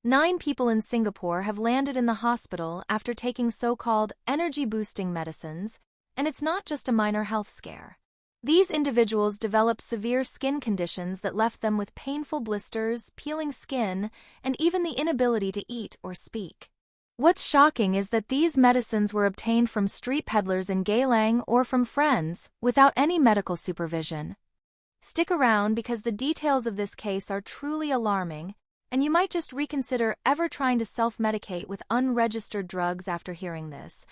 9 people in Singapore have landed in the hospital after taking so-called energy-boosting medicines, and it's not just a minor health scare. These individuals developed severe skin conditions that left them with painful blisters, peeling skin, and even the inability to eat or speak. What's shocking is that these medicines were obtained from street peddlers in Geylang or from friends, without any medical supervision. Stick around because the details of this case are truly alarming, and you might just reconsider ever trying to self-medicate with unregistered drugs after hearing this.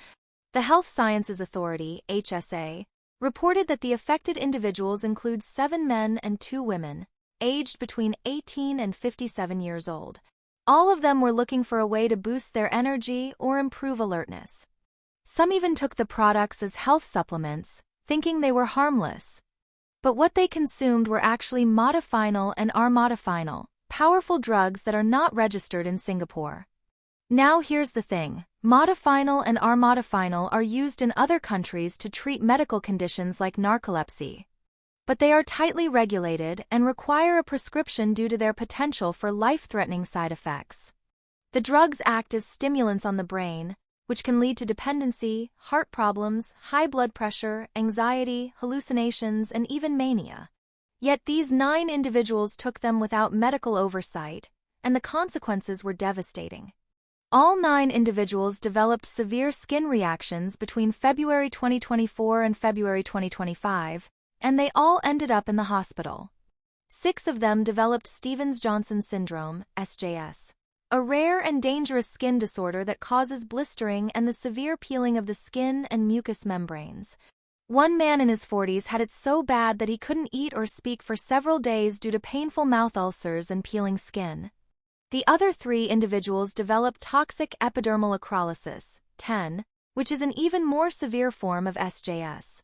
The Health Sciences Authority, HSA, reported that the affected individuals include 7 men and 2 women, aged between 18 and 57 years old. All of them were looking for a way to boost their energy or improve alertness. Some even took the products as health supplements, thinking they were harmless. But what they consumed were actually Modafinil and Armodafinil, powerful drugs that are not registered in Singapore. Now here's the thing. Modafinil and Armodafinil are used in other countries to treat medical conditions like narcolepsy. But they are tightly regulated and require a prescription due to their potential for life-threatening side effects. The drugs act as stimulants on the brain, which can lead to dependency, heart problems, high blood pressure, anxiety, hallucinations, and even mania. Yet these 9 individuals took them without medical oversight, and the consequences were devastating. All 9 individuals developed severe skin reactions between February 2024 and February 2025, and they all ended up in the hospital. 6 of them developed Stevens-Johnson syndrome, SJS, a rare and dangerous skin disorder that causes blistering and the severe peeling of the skin and mucous membranes. One man in his 40s had it so bad that he couldn't eat or speak for several days due to painful mouth ulcers and peeling skin. The other 3 individuals developed toxic epidermal necrolysis, TEN, which is an even more severe form of SJS.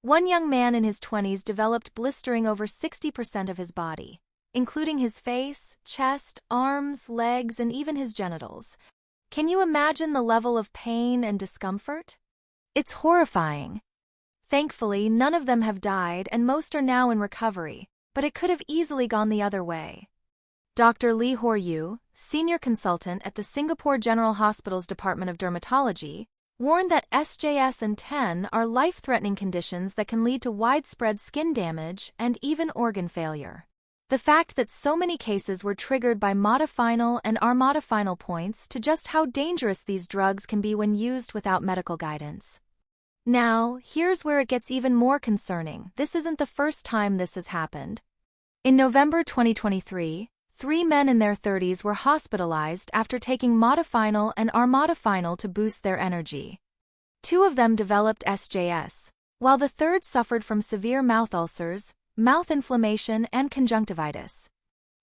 One young man in his 20s developed blistering over 60% of his body, including his face, chest, arms, legs, and even his genitals. Can you imagine the level of pain and discomfort? It's horrifying. Thankfully, none of them have died and most are now in recovery, but it could have easily gone the other way. Dr. Lee Hor-yu, senior consultant at the Singapore General Hospital's Department of Dermatology, warned that SJS and TEN are life-threatening conditions that can lead to widespread skin damage and even organ failure. The fact that so many cases were triggered by Modafinil and Armodafinil points to just how dangerous these drugs can be when used without medical guidance. Now, here's where it gets even more concerning. This isn't the first time this has happened. In November 2023, 3 men in their 30s were hospitalized after taking Modafinil and Armodafinil to boost their energy. 2 of them developed SJS, while the third suffered from severe mouth ulcers, mouth inflammation, and conjunctivitis.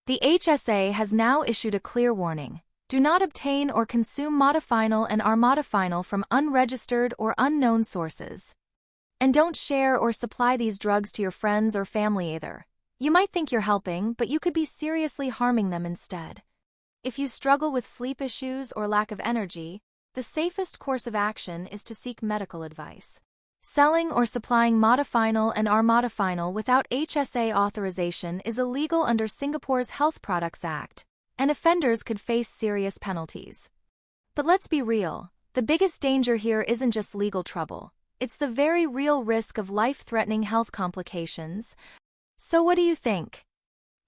The HSA has now issued a clear warning. Do not obtain or consume Modafinil and Armodafinil from unregistered or unknown sources. And don't share or supply these drugs to your friends or family either. You might think you're helping, but you could be seriously harming them instead. If you struggle with sleep issues or lack of energy, the safest course of action is to seek medical advice. Selling or supplying Modafinil and Armodafinil without HSA authorization is illegal under Singapore's Health Products Act, and offenders could face serious penalties. But let's be real, the biggest danger here isn't just legal trouble. It's the very real risk of life-threatening health complications. So what do you think?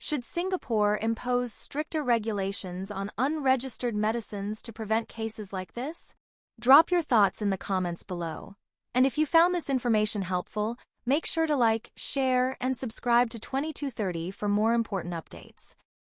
Should Singapore impose stricter regulations on unregistered medicines to prevent cases like this? Drop your thoughts in the comments below. And if you found this information helpful, make sure to like, share, and subscribe to 2230 for more important updates.